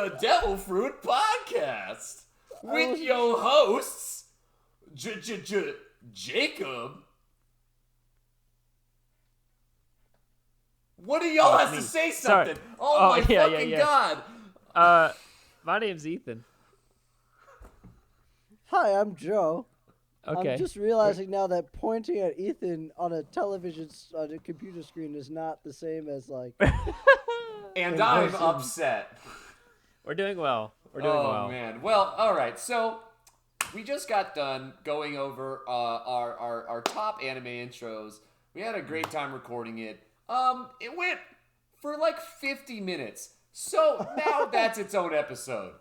the Devilfruit Podcast with your hosts, Jacob. What do y'all have to say something? Sorry. Oh my fucking god. My name's Ethan. Hi, I'm Joe. Okay. I'm just realizing now that pointing at Ethan on a on a computer screen is not the same as like. And I'm upset. We're doing well. Oh man. Well, all right. So we just got done going over our top anime intros. We had a great time recording it. It went for like 50 minutes. So now that's its own episode.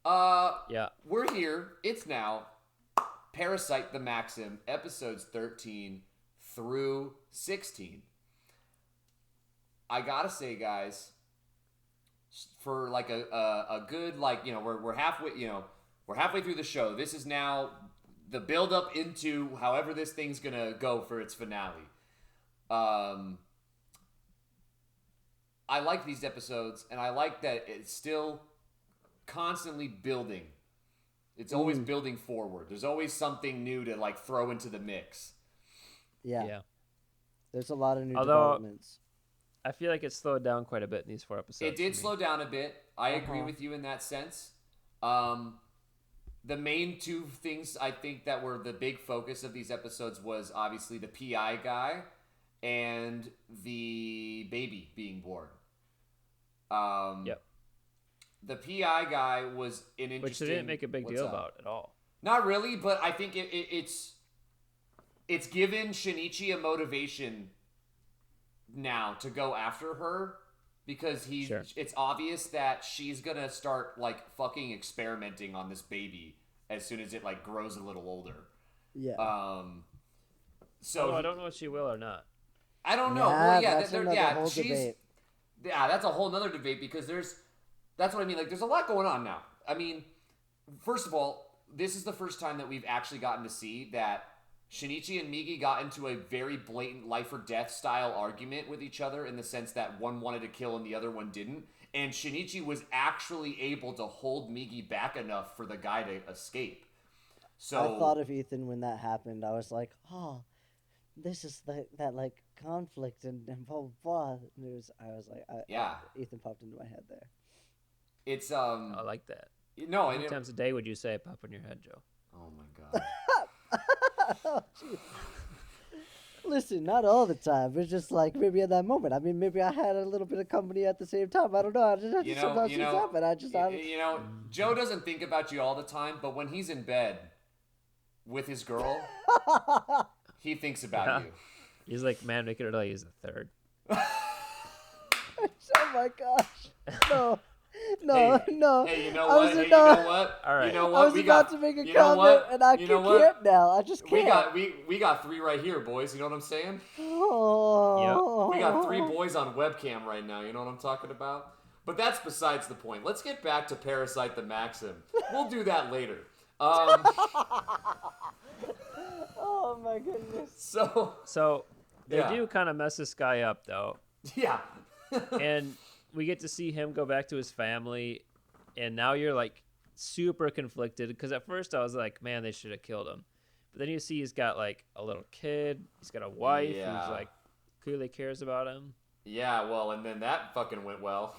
Yeah. We're here. It's now Parasyte the Maxim, episodes 13 through 16. I gotta say, guys, for like a good, like, you know, we're halfway through the show. This is now the build up into however this thing's gonna go for its finale. I like these episodes, and I like that it's still constantly building. It's always building forward. There's always something new to like throw into the mix. Yeah. There's a lot of new developments. I feel like it slowed down quite a bit in these 4 episodes. It did slow down a bit. I agree with you in that sense. The main two things I think that were the big focus of these episodes was obviously the PI guy and the baby being born. Yep. The PI guy was an interesting... Which they didn't make a big deal about at all. Not really, but I think it's given Shinichi a motivation now to go after her because it's obvious that she's going to start like fucking experimenting on this baby as soon as it like grows a little older. Yeah. So I don't know if she will or not. I don't know. Well, yeah, that's another whole debate. Yeah, that's a whole nother debate because that's what I mean. Like, there's a lot going on now. I mean, first of all, this is the first time that we've actually gotten to see that Shinichi and Migi got into a very blatant life or death style argument with each other in the sense that one wanted to kill and the other one didn't. And Shinichi was actually able to hold Migi back enough for the guy to escape. So I thought of Ethan when that happened. I was like, oh, this is that like conflict and blah blah blah. And I was like, Ethan popped into my head there. It's I like that. No, how many times a day would you say it pop in your head, Joe? Oh my god. Oh, listen, not all the time. It's just like maybe at that moment. I mean, maybe I had a little bit of company at the same time. I don't know. I just sometimes things happen. Joe doesn't think about you all the time, but when he's in bed with his girl, he thinks about you. He's like, man, make it early. He's a third. Oh my gosh. No. Hey, you know what? You know what? All right. You know what? I was about to make a comment, and I can't now. I just can't. We got 3 right here, boys. You know what I'm saying? Oh. Yep. We got 3 boys on webcam right now. You know what I'm talking about? But that's besides the point. Let's get back to Parasyte the Maxim. We'll do that later. Oh my goodness. So they do kind of mess this guy up, though. Yeah. And we get to see him go back to his family, and now you're like super conflicted because at first I was like, man, they should have killed him. But then you see he's got like a little kid, he's got a wife who's like clearly cares about him. Yeah, well, and then that fucking went well.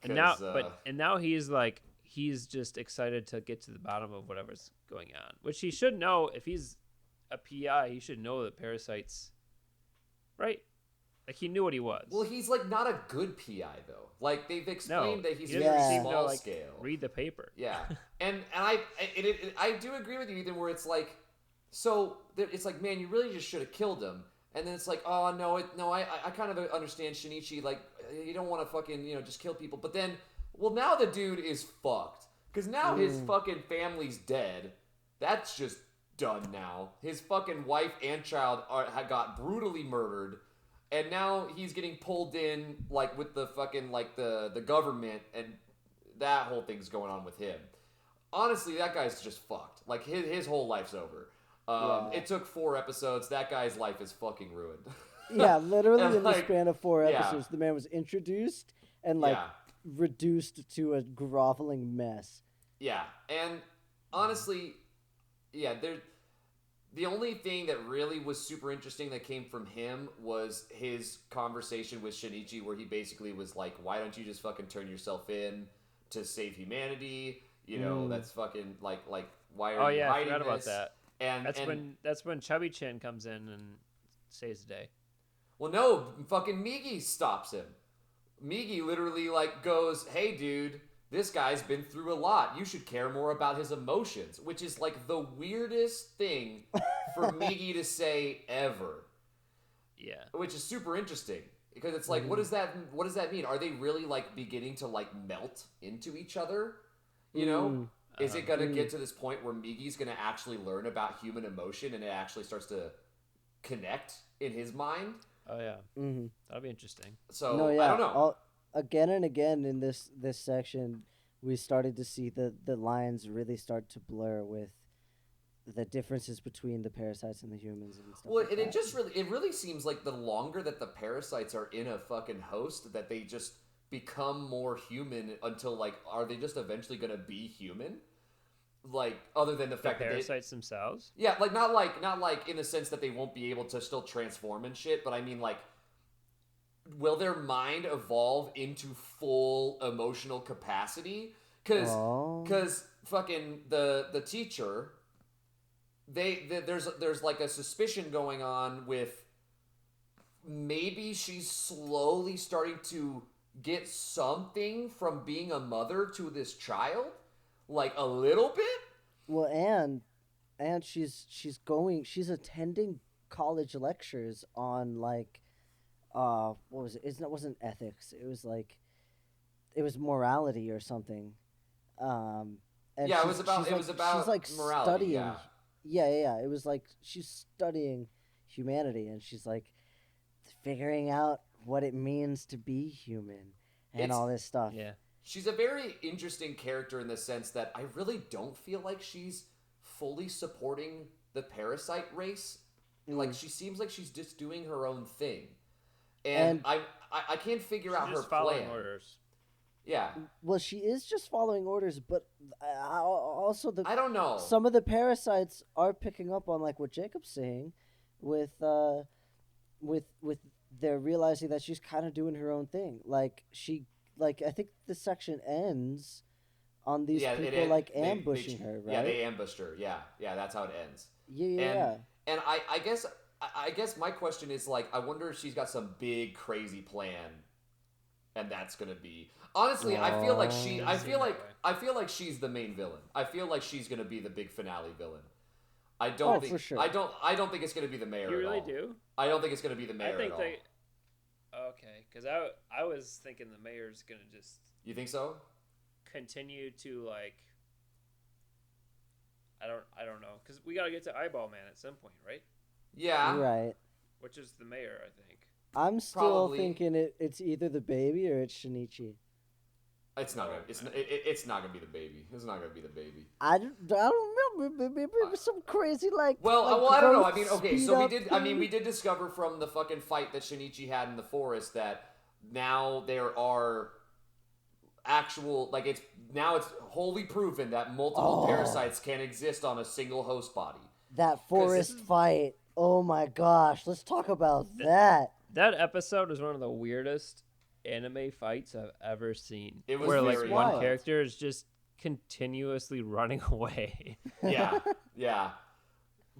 And now he's like he's just excited to get to the bottom of whatever's going on, which he should know. If he's a PI, he should know that Parasyte's right. Like, he knew what he was. Well, he's, like, not a good PI, though. Like, they've explained that he's very small scale. Read the paper. Yeah. and I do agree with you, Ethan, where it's like, so, it's like, man, you really just should have killed him. And then it's like, oh, I kind of understand Shinichi, like, you don't want to fucking, just kill people. But then, well, now the dude is fucked. Because now his fucking family's dead. That's just done now. His fucking wife and child got brutally murdered. And now he's getting pulled in, like, with the fucking, like, the government, and that whole thing's going on with him. Honestly, that guy's just fucked. Like, his whole life's over. It took 4 episodes. That guy's life is fucking ruined. Yeah, literally in the span of 4 episodes, the man was introduced and, like, reduced to a groveling mess. Yeah, and honestly, yeah, the only thing that really was super interesting that came from him was his conversation with Shinichi, where he basically was like, "Why don't you just fucking turn yourself in to save humanity? You know, that's fucking like why are you hiding I forgot about this?" that. And that's when Chubby Chin comes in and saves the day. well, no, fucking Migi stops him. Migi literally like goes, "Hey, dude, this guy's been through a lot. You should care more about his emotions," which is like the weirdest thing for Migi to say ever. Yeah, Which is super interesting because it's like, what does that mean? Are they really like beginning to like melt into each other? You know, is it gonna get to this point where Migi's gonna actually learn about human emotion and it actually starts to connect in his mind? Oh yeah, that'll be interesting. So No, yeah. I don't know. Again and again in this section, we started to see the lines really start to blur with the differences between the parasites and the humans and stuff. Well, like and that. it really seems like the longer that the parasites are in a fucking host, that they just become more human until like, are they just eventually gonna be human? Like, other than the fact that parasites themselves. Yeah, like not like in the sense that they won't be able to still transform and shit, but I mean like, will their mind evolve into full emotional capacity? Because fucking the teacher, there's like a suspicion going on with maybe she's slowly starting to get something from being a mother to this child, like a little bit. Well, and she's attending college lectures on like what was it? It wasn't ethics. It was morality or something. And yeah, it was about she's like morality. Studying. Yeah. It was like she's studying humanity, and she's like figuring out what it means to be human and all this stuff. Yeah. She's a very interesting character in the sense that I really don't feel like she's fully supporting the parasite race. Like, she seems like she's just doing her own thing. And I can't figure out her following plan. Orders. Yeah. Well, she is just following orders, but also I don't know. Some of the parasites are picking up on like what Jacob's saying, with they're realizing that she's kind of doing her own thing. I think the section ends on these people ambushing her, right? Yeah, they ambushed her. Yeah, that's how it ends. Yeah. And I guess my question is like, I wonder if she's got some big crazy plan, and that's gonna be honestly. I feel like she's the main villain. I feel like she's gonna be the big finale villain. I don't think. For sure. I don't think it's gonna be the mayor. You really at all. do? I don't think it's gonna be the mayor. I think at all. Okay, because I was thinking the mayor's gonna just. You think so? Continue to like. I don't know, because we gotta get to Eyeball Man at some point, right? Yeah. Right. Which is the mayor, I think. I'm still thinking it's either the baby or it's Shinichi. It's not gonna. It's not gonna be the baby. It's not gonna be the baby. I don't remember. Maybe it was some crazy like. Well, I don't know. I mean, okay, so we speed did. up I mean, we did discover from the fucking fight that Shinichi had in the forest that now there are actual it's wholly proven that multiple parasites can exist on a single host body. That forest fight. Oh my gosh, let's talk about that. That episode was one of the weirdest anime fights I've ever seen. It was where very one wild. character is just continuously running away. Yeah.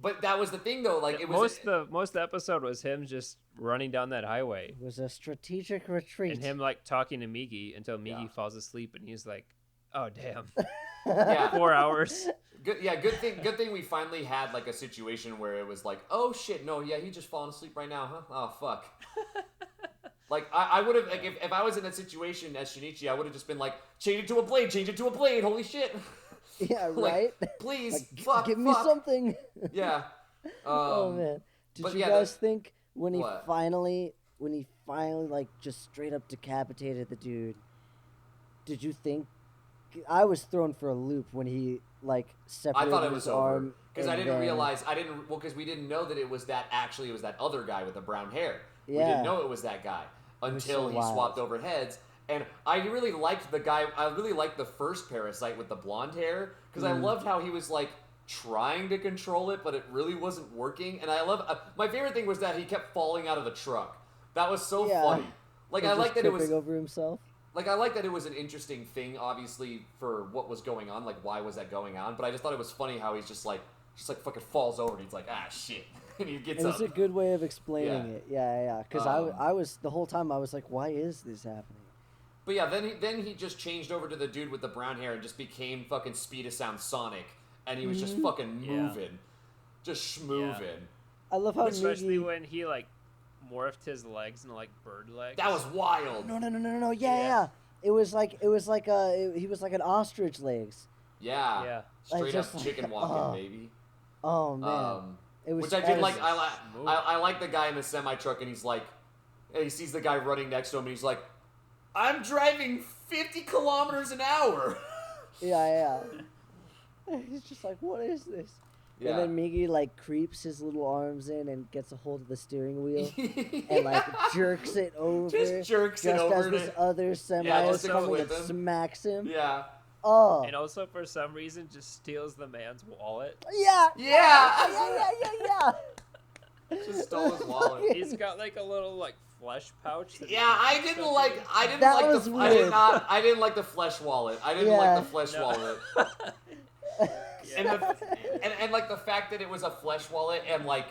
But that was the thing, though. Like it was most of the episode was him just running down that highway. It was a strategic retreat. And him talking to Migi until Migi falls asleep, and he's like, "Oh damn, 4 hours." Good thing we finally had like a situation where it was like, oh shit, no, yeah, he just falling asleep right now, huh? Oh fuck. Like I would have if I was in that situation as Shinichi, I would have just been like, change it to a blade, holy shit. Yeah, right. Please, give me something. Yeah. Oh man, did you guys think when he finally like just straight up decapitated the dude? Did you think? I was thrown for a loop when he separated I thought it was his arm over because I didn't realize because we didn't know that it was that other guy with the brown hair. Yeah. We didn't know it was that guy until he swapped over heads. And I really liked the guy. I really liked the first Parasyte with the blonde hair because I loved how he was like trying to control it, but it really wasn't working. And I love my favorite thing was that he kept falling out of the truck. That was so funny. Like I like that it was over himself. Like I like that it was an interesting thing, obviously for what was going on. Like why was that going on? But I just thought it was funny how he's just like fucking falls over and he's like shit. And he gets up. It was a good way of explaining it. Yeah. Because I was the whole time I was like, why is this happening? But yeah, then he just changed over to the dude with the brown hair and just became fucking Speed of Sound Sonic, and he was just fucking moving, just schmooving. Yeah. I love how especially when he like morphed his legs into like bird legs. That was wild. No. Yeah. It was like he was like an ostrich legs. Yeah. Straight up chicken walking, baby. Oh man. Which I did like. I like the guy in the semi truck, and he's like, and he sees the guy running next to him, and he's like, "I'm driving 50 kilometers an hour." Yeah. He's just like, "What is this?" Yeah. And then Miggy like creeps his little arms in and gets a hold of the steering wheel and like jerks it over. Just jerks it over. Just as this other semi is coming and smacks him. Yeah. Oh. And also, for some reason, just steals the man's wallet. Yeah. Just stole his wallet. He's got like a little like flesh pouch. I didn't like the flesh wallet. I didn't like the flesh wallet. And like the fact that it was a flesh wallet and like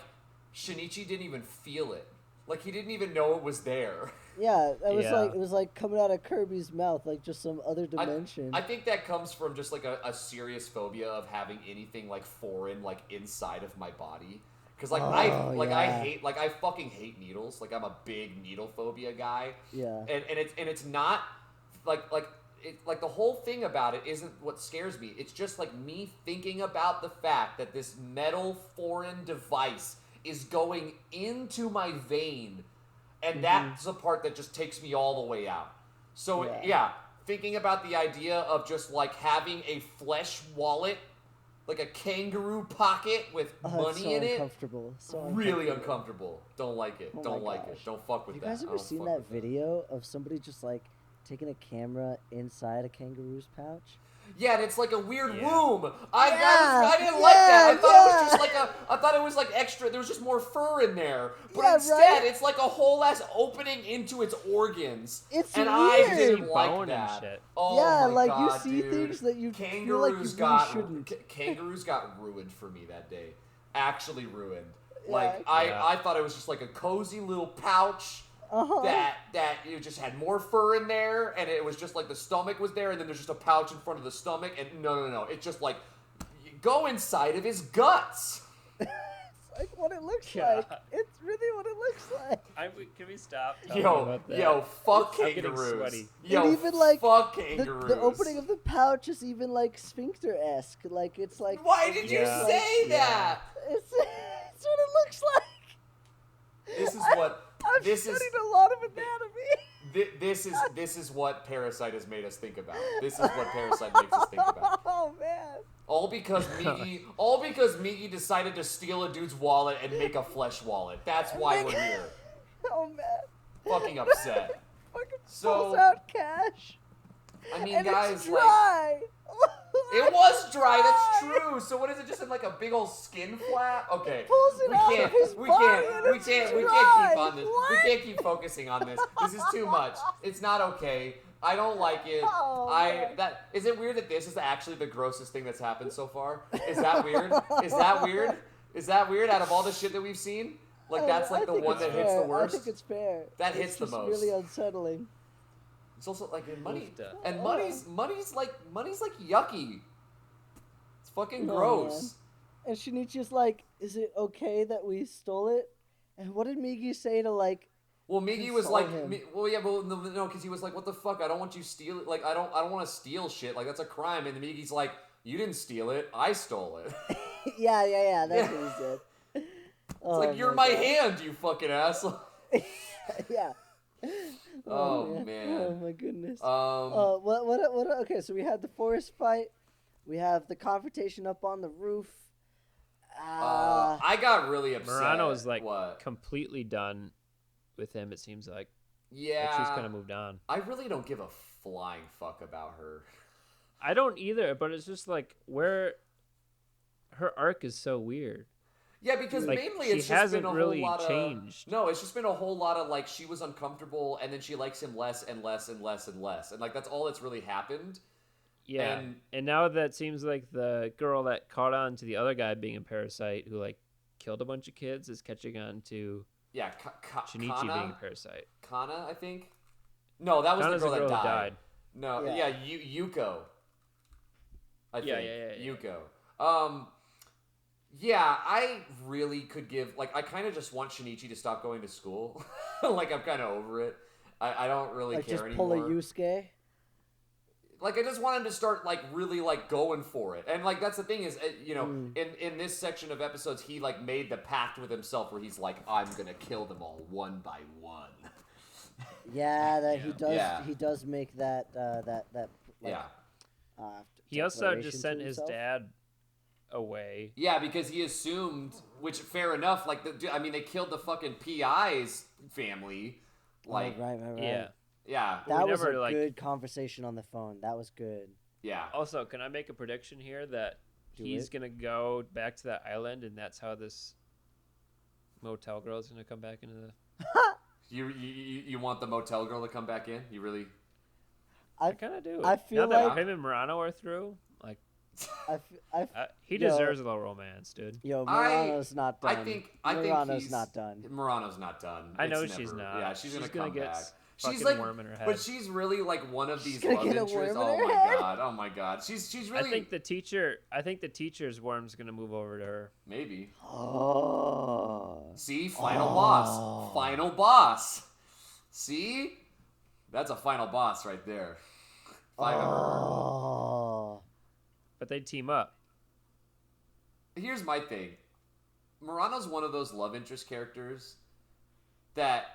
Shinichi didn't even feel it. Like he didn't even know it was there. Yeah, it was like coming out of Kirby's mouth, like just some other dimension. I think that comes from just like a serious phobia of having anything like foreign like inside of my body. Because like I fucking hate needles. Like I'm a big needle phobia guy. Yeah. And it's not like the whole thing about it isn't what scares me. It's just like me thinking about the fact that this metal foreign device is going into my vein. And that's the part that just takes me all the way out. So, thinking about the idea of just, like, having a flesh wallet, like a kangaroo pocket with money in it. Really uncomfortable. Don't like it. Don't like it. Don't fuck with that. You guys ever seen that video of somebody just, like, taking a camera inside a kangaroo's pouch? Yeah, and it's like a weird womb. I didn't like that. I thought it was like extra. There was just more fur in there. But instead, it's like a whole ass opening into its organs. It's weird. I didn't like that. Shit. Oh my like God, you see dude. things that you feel like you really shouldn't. Kangaroos got ruined for me that day. Actually ruined. Like I thought it was just like a cozy little pouch. That it just had more fur in there, and it was just like the stomach was there, and then there's just a pouch in front of the stomach, and no. It's just like, go inside of his guts. It's like what it looks like. It's really what it looks like. Can we stop? Fuck kangaroos. Fuck kangaroos. The opening of the pouch is even like sphincter-esque. Like it's like. Why did you say that? It's what it looks like. This is what. I've studied a lot of anatomy. This is what Parasyte has made us think about. This is what Parasyte makes us think about. Oh man! All because Migi decided to steal a dude's wallet and make a flesh wallet. That's why we're here. Oh man! Fucking upset. Fucking pulls out cash. I mean, and guys, it's dry. It was dry. That's true. So what is it? Just in like a big old skin flap? Okay. We can't keep on this. We can't keep focusing on this. This is too much. It's not okay. I don't like it. Is it weird that this is actually the grossest thing that's happened so far? Is that weird? Is that weird out of all the shit that we've seen? Like that's like the one that hits the worst. I think it's fair. That hits the most. It's really unsettling. It's also like money's like yucky. It's fucking gross. Man. And Shinichi's like, "Is it okay that we stole it?" And what did Migi say to like? Well, Migi was like, no, because he was like, "What the fuck? I don't want you steal it. Like, I don't want to steal shit. Like, that's a crime." And Migi's like, "You didn't steal it. I stole it." yeah. That's what he said. It's like you're my hand, you fucking asshole. Yeah. Oh man. Oh my goodness. What? Okay, so we had the forest fight. We have the confrontation up on the roof. I got really upset. Murano is like completely done with him. It seems like. Yeah. Like she's kind of moved on. I really don't give a flying fuck about her. I don't either, but it's just like where her arc is so weird. Yeah, because like, mainly she it's just hasn't been a really whole lot changed. of... No, it's just been a whole lot of, like, she was uncomfortable, and then she likes him less and less and less and less. And, like, that's all that's really happened. Yeah, and now that seems like the girl that caught on to the other guy being a parasite who, like, killed a bunch of kids is catching on to Shinichi being a parasite. Kana, I think? No, that was Kana's the girl that who died. No, Yuko. I think. Yeah. Yuko. Yeah, I really could give... Like, I kind of just want Shinichi to stop going to school. Like, I'm kind of over it. I don't really care anymore. Like, just pull a Yusuke? Like, I just want him to start, like, really, like, going for it. And, like, that's the thing is, you know, in this section of episodes, he, like, made the pact with himself where he's like, I'm gonna kill them all one by one. Yeah, he does make that, he also just sent his dad away. Yeah, because he assumed, which, fair enough, like, they killed the fucking PI's family. Like, right. Yeah. That was a good conversation on the phone. That was good. Yeah. Also, can I make a prediction here that he's going to go back to that island and that's how this motel girl is going to come back into the... You want the motel girl to come back in? You really... I kind of do. I feel now like... that him and Murano are through, like... he yo, deserves a little romance, dude. Yo, Murano's not done. I think Murano's not done. Murano's not done. I know she's not. Yeah, she's gonna come get back. She's like, worm in her head. But she's really like one of these gonna love get a interests. worm in her head? Oh my god. She's really. I think the teacher's worm's gonna move over to her. Maybe. Oh. See, final boss. See, that's a final boss right there. Oh. But they team up. Here's my thing. Murano's one of those love interest characters that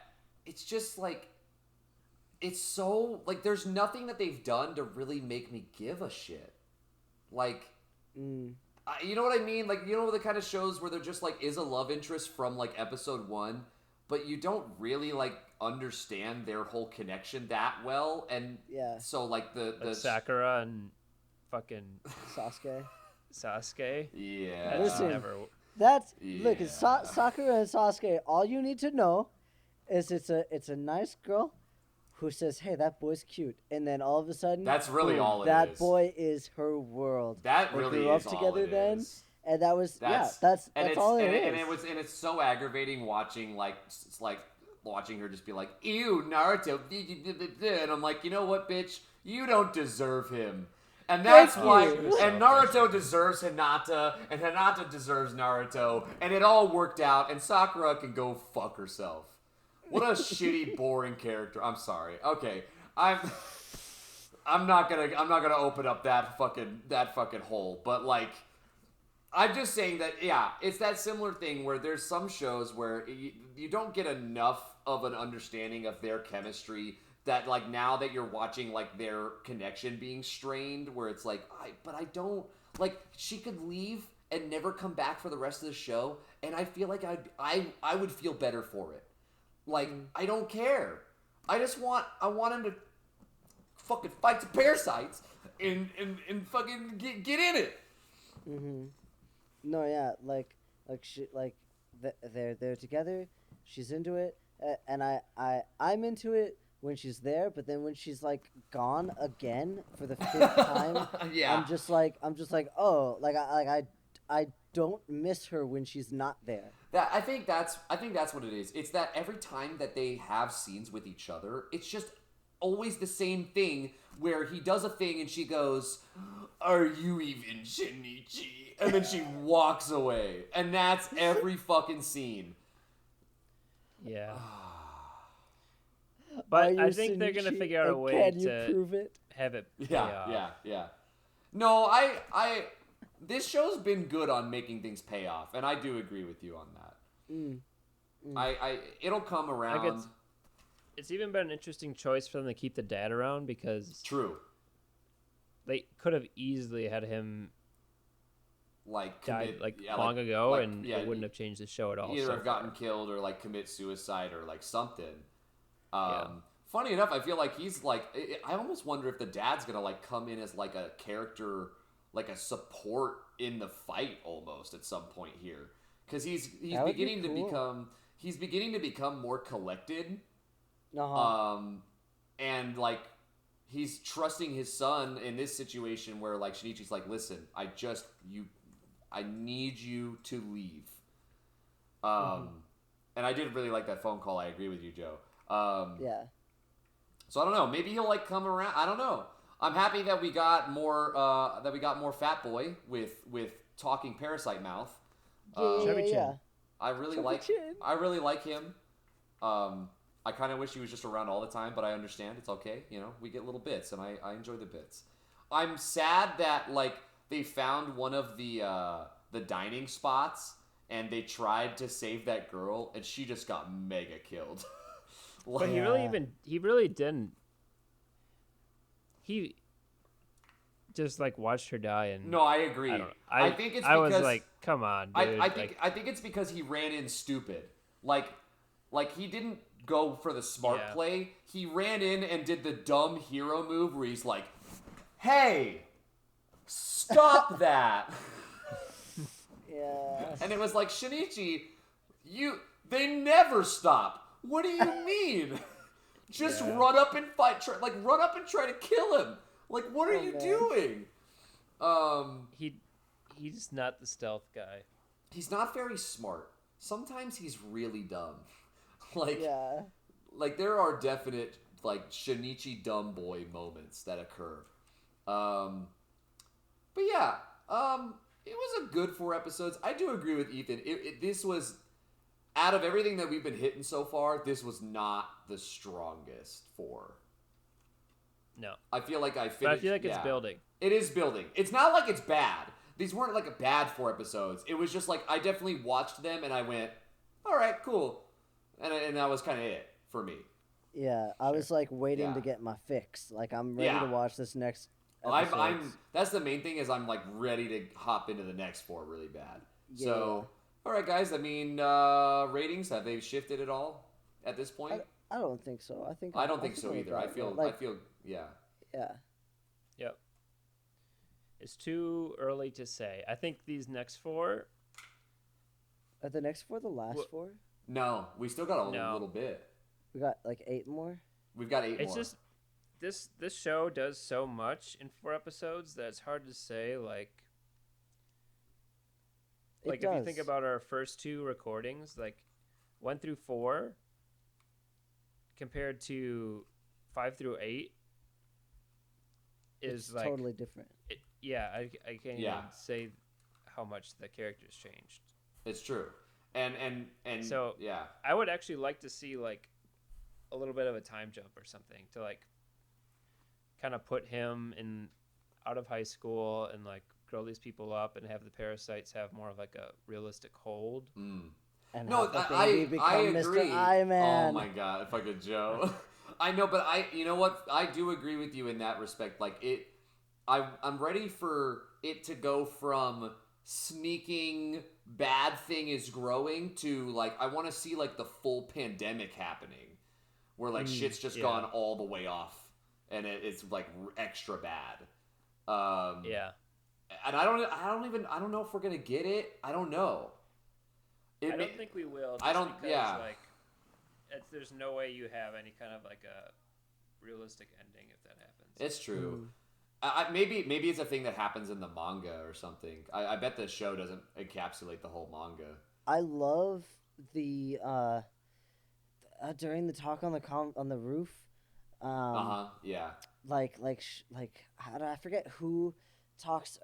it's just like, it's so, like, there's nothing that they've done to really make me give a shit. Like, you know what I mean? Like, you know the kind of shows where there just, like, is a love interest from, like, episode 1, but you don't really, like, understand their whole connection that well, and so, like, the Sakura and fucking... Sasuke? Yeah. Listen, look, it's Sakura and Sasuke, all you need to know is it's a nice girl who says, "Hey, that boy's cute," and then all of a sudden, that's really boom, all it that is. That boy is her world. That they really grew is up together all it then, is. And that was that's all it is. And it's so aggravating watching watching her just be like, "Ew, Naruto," and I'm like, you know what, bitch, you don't deserve him. And that's why, and Naruto deserves Hinata, and Hinata deserves Naruto, and it all worked out, and Sakura can go fuck herself. What a shitty, boring character. I'm sorry. Okay, I'm not gonna open up that fucking hole. But like, I'm just saying that it's that similar thing where there's some shows where you don't get enough of an understanding of their chemistry. That, like, now that you're watching, like, their connection being strained, where it's like, I don't, like, she could leave and never come back for the rest of the show, and I feel like I would feel better for it. Like, I don't care. I want him to fucking fight the parasites and fucking get in it. Mm-hmm. No, yeah, they're together, she's into it, and I'm into it when she's there, but then when she's like gone again for the 5th time, I'm just like, oh, like I don't miss her when she's not there. I think that's what it is. It's that every time that they have scenes with each other, it's just always the same thing where he does a thing and she goes, "Are you even Shinichi?" And then she walks away, and that's every fucking scene. Yeah. But I think they're gonna figure out a way to prove it? Have it. Yeah. No, this show's been good on making things pay off, and I do agree with you on that. It'll come around. It's even been an interesting choice for them to keep the dad around because true. They could have easily had him died long ago, and it wouldn't have changed the show at all. Either have gotten killed or like commit suicide or like something. funny enough, I feel like he's like. I almost wonder if the dad's gonna like come in as like a character, like a support in the fight almost at some point here, because he's beginning to become more collected. And like he's trusting his son in this situation where like Shinichi's like, listen, I need you to leave. And I did really like that phone call. I agree with you, Joe. Yeah. So I don't know. Maybe he'll like come around. I don't know. I'm happy that we got more Fat Boy with talking Parasyte mouth. Yeah. I really like him. I kind of wish he was just around all the time, but I understand. It's okay. You know, we get little bits, and I enjoy the bits. I'm sad that, like, they found one of the dining spots, and they tried to save that girl, and she just got mega killed. But he really didn't. He just, like, watched her die, and... No, I agree. I think it's because... I was like, come on, dude. I think it's because he ran in stupid. Like he didn't go for the smart play. He ran in and did the dumb hero move where he's like, hey, stop that. Yeah. And it was like, Shinichi, they never stop. What do you mean? Just run up and fight, run up and try to kill him. Like, what are you doing? He's not the stealth guy. He's not very smart. Sometimes he's really dumb. Like there are definite like Shinichi dumb boy moments that occur. But yeah, it was a good 4 episodes. I do agree with Ethan. This was, out of everything that we've been hitting so far, this was not the strongest 4. No. I feel like I finished. But I feel like it's building. It is building. It's not like it's bad. These weren't like a bad 4 episodes. It was just like I definitely watched them and I went, all right, cool. And that was kind of it for me. Yeah, I was like waiting to get my fix. Like I'm ready to watch this next episode. That's the main thing is I'm like ready to hop into the next 4 really bad. Yeah. So, all right, guys. I mean, ratings, have they shifted at all at this point? I don't think so. I don't think so either. I feel yeah. Yeah. Yep. It's too early to say. I think these next 4. Are the next 4 the last 4? No, we still got a little bit. We got like 8 more? We've got 8 more. It's just, this show does so much in 4 episodes that it's hard to say, like if you think about our first 2 recordings, like 1 through 4 compared to 5 through 8 is like totally different. I can't even say how much the characters changed. It's true. And so I would actually like to see like a little bit of a time jump or something to like kind of put him out of high school and like grow these people up and have the parasites have more of like a realistic hold. And I agree. Mr. I-Man. Oh my god, fucking Joe. I know, but you know what? I do agree with you in that respect. Like I'm ready for it to go from sneaking bad thing is growing to like I want to see like the full pandemic happening where like shit's just gone all the way off and it's like extra bad. And I don't know if we're gonna get it. I don't know. I don't think we will. Like there's no way you have any kind of like a realistic ending if that happens. It's true. Maybe it's a thing that happens in the manga or something. I bet the show doesn't encapsulate the whole manga. I love the during the talk on the roof. Yeah. Like I forget who talks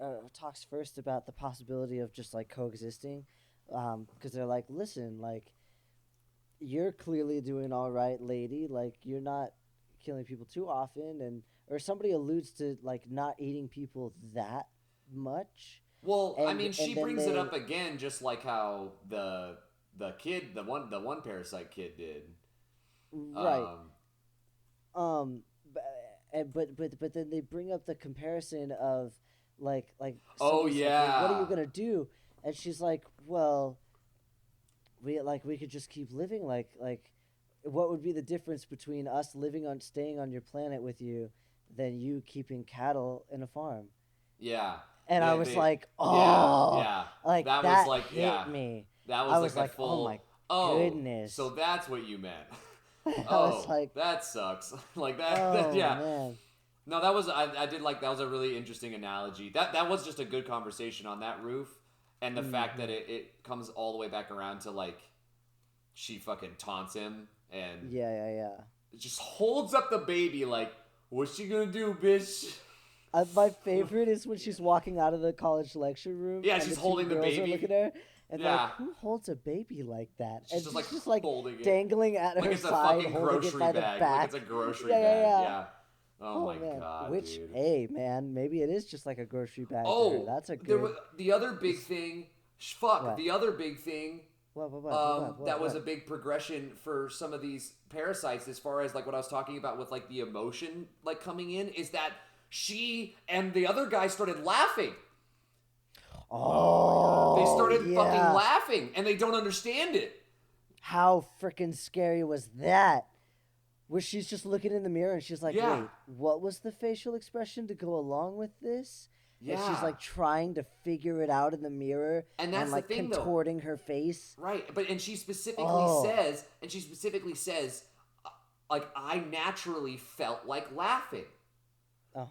first about the possibility of just like coexisting, because they're like, listen, like you're clearly doing all right, lady. Like you're not killing people too often, or somebody alludes to like not eating people that much. Well, I mean, she brings it up again, just like how the one Parasyte kid did. Right. But then they bring up the comparison of like oh yeah, like, what are you gonna do? And she's like, well, we could just keep living like what would be the difference between us staying on your planet with you than you keeping cattle in a farm? Yeah. And I was like, oh, like that was like, hit me. That was I like was that like, full, oh my goodness. So that's what you meant. I was like, that sucks. Like that, oh, yeah. Man. No, that was I did like that was a really interesting analogy. That was just a good conversation on that roof, and the fact that it comes all the way back around to like she fucking taunts him and just holds up the baby like, what's she gonna do, bitch? My favorite is when she's walking out of the college lecture room. Yeah, she's holding the baby. Look at her. And like, who holds a baby like that? She's and just like holding dangling at her it's side, a fucking holding grocery it by bag. the back. Like it's a grocery bag. Yeah. Oh my man. god, dude. Hey, man, maybe it is just like a grocery bag. To her. That's a good. The other big thing. What? The other big thing. What? That was a big progression for some of these parasites, as far as like what I was talking about with like the emotion like coming in, is that she and the other guy started laughing. Oh, they started fucking laughing, and they don't understand it. How freaking scary was that? Where she's just looking in the mirror and she's like, wait, what was the facial expression to go along with this? Yeah. And she's like trying to figure it out in the mirror and that's like the thing, contorting her face. Right, but she specifically says, like, I naturally felt like laughing.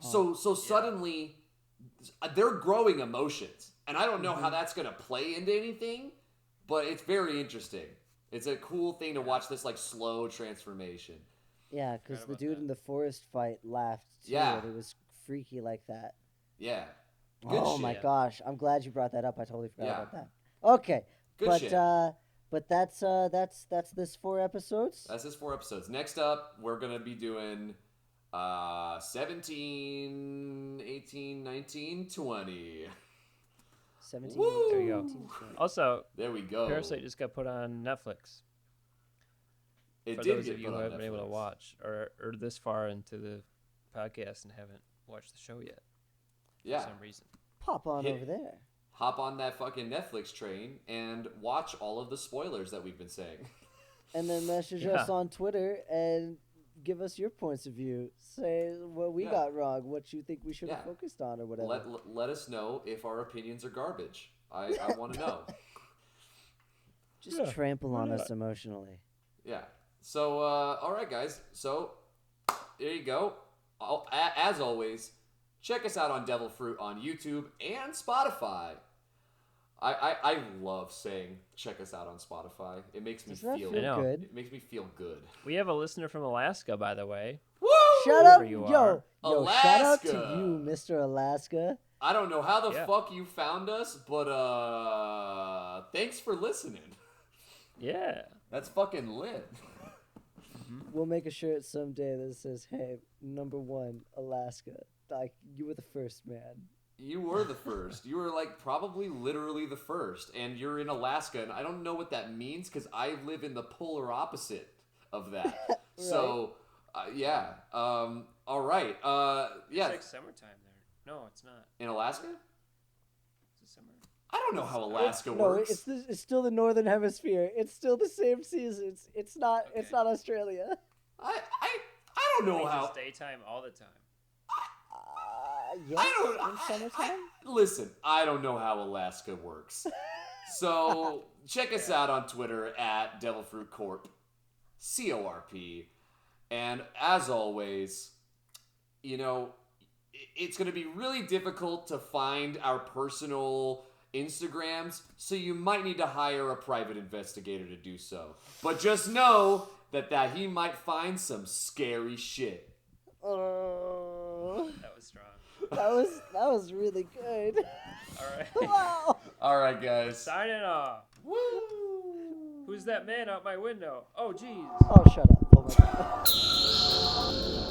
So suddenly they're growing emotions, and I don't know how that's gonna play into anything, but it's very interesting. It's a cool thing to watch this like slow transformation. Yeah, because the dude in the forest fight laughed too. Yeah, and it was freaky like that. Yeah. Good shit. My gosh, I'm glad you brought that up. I totally forgot about that. Okay, good shit. But that's this 4 episodes. That's this 4 episodes. Next up, we're gonna be doing 17, 18, 19, 20. 17. Woo! There you go. 18, also, there we go. Parasyte just got put on Netflix. For those of you who haven't been able to watch or this far into the podcast and haven't watched the show yet. Yeah. For some reason. Pop on over there. Hop on that fucking Netflix train and watch all of the spoilers that we've been saying. And then message us on Twitter and give us your points of view. Say what we got wrong, what you think we should have focused on or whatever. Let us know if our opinions are garbage. I want to know. Just trample on us emotionally. Yeah. So, all right, guys. So, there you go. As always, check us out on Devilfruit on YouTube and Spotify. I love saying check us out on Spotify. It makes me feel good. It makes me feel good. We have a listener from Alaska, by the way. Woo! Shout out, yo, shout out to you, Mr. Alaska. I don't know how the fuck you found us, but thanks for listening. Yeah. That's fucking lit. We'll make a shirt someday that says, "Hey, #1, Alaska." Like, you were the first, man. You were the first. You were like probably literally the first, and you're in Alaska, and I don't know what that means because I live in the polar opposite of that. Right. So, yeah. All right. Yeah. It's like summertime there. No, it's not. In Alaska? It's summer. I don't know how Alaska works. No, it's still the northern hemisphere. It's still the same seasons. It's not. Okay. It's not Australia. I don't know how. It's daytime all the time. Yes, in summertime? Listen, I don't know how Alaska works. So check us out on Twitter at Devilfruit Corp, CORP. And as always, you know, it's going to be really difficult to find our personal Instagrams, so you might need to hire a private investigator to do so. But just know that he might find some scary shit. That was strong. That was really good. All right. Wow. All right, guys. Signing off. Woo! Who's that man out my window? Oh, jeez. Oh, shut up. Oh, my God.